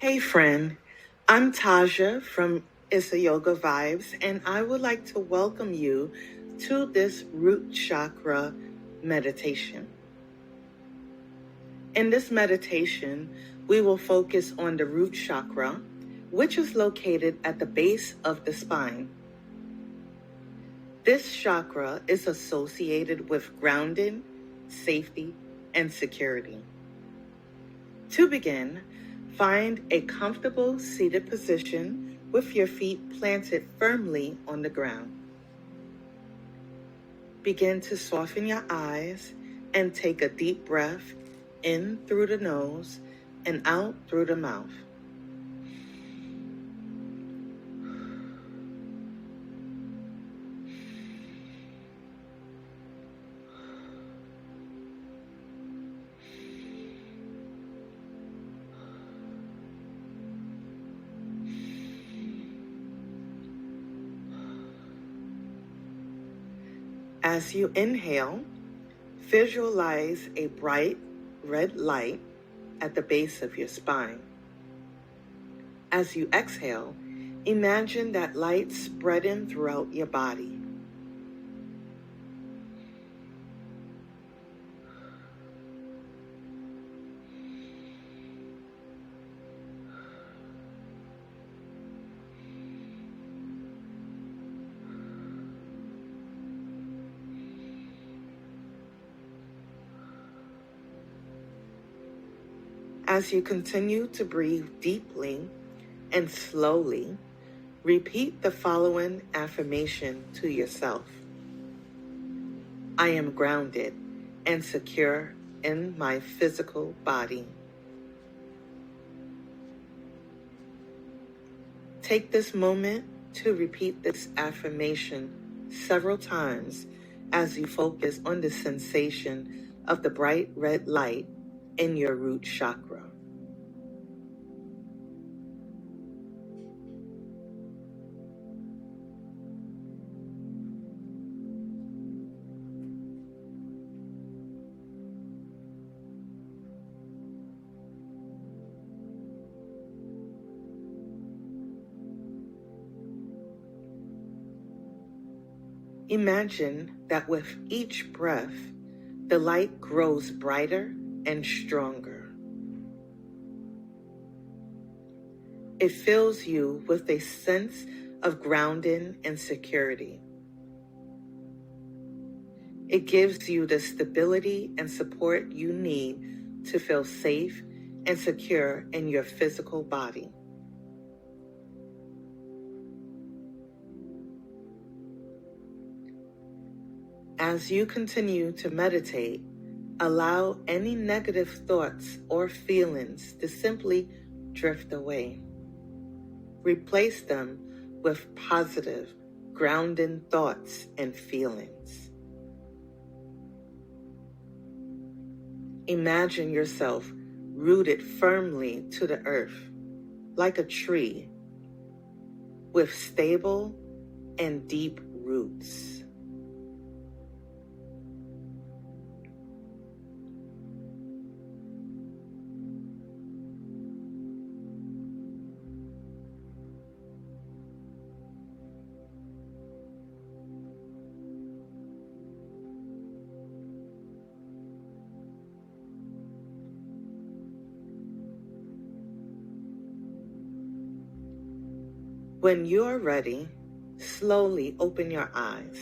Hey friend, I'm Taja from Issa Yoga Vibes, and I would like to welcome you to this root chakra meditation. In this meditation, we will focus on the root chakra, which is located at the base of the spine. This chakra is associated with grounding, safety, and security. To begin, find a comfortable seated position with your feet planted firmly on the ground. Begin to soften your eyes and take a deep breath in through the nose and out through the mouth. As you inhale, visualize a bright red light at the base of your spine. As you exhale, imagine that light spreading throughout your body. As you continue to breathe deeply and slowly, repeat the following affirmation to yourself. I am grounded and secure in my physical body. Take this moment to repeat this affirmation several times as you focus on the sensation of the bright red light in your root chakra. Imagine that with each breath, the light grows brighter and stronger. It fills you with a sense of grounding and security. It gives you the stability and support you need to feel safe and secure in your physical body. As you continue to meditate, allow any negative thoughts or feelings to simply drift away. Replace them with positive, grounding thoughts and feelings. Imagine yourself rooted firmly to the earth, like a tree, with stable and deep roots. When you're ready, slowly open your eyes.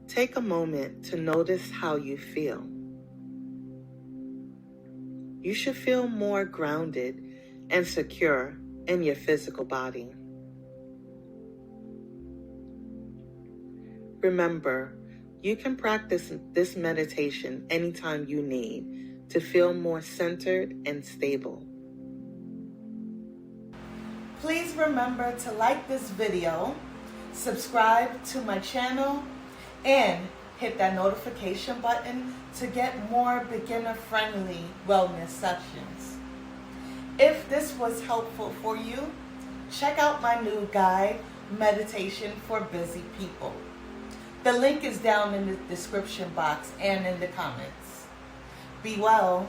Take a moment to notice how you feel. You should feel more grounded and secure in your physical body. Remember, you can practice this meditation anytime you need to feel more centered and stable. Please remember to like this video, subscribe to my channel, and hit that notification button to get more beginner-friendly wellness sessions. If this was helpful for you, check out my new guide, Meditation for Busy People. The link is down in the description box and in the comments. Be well.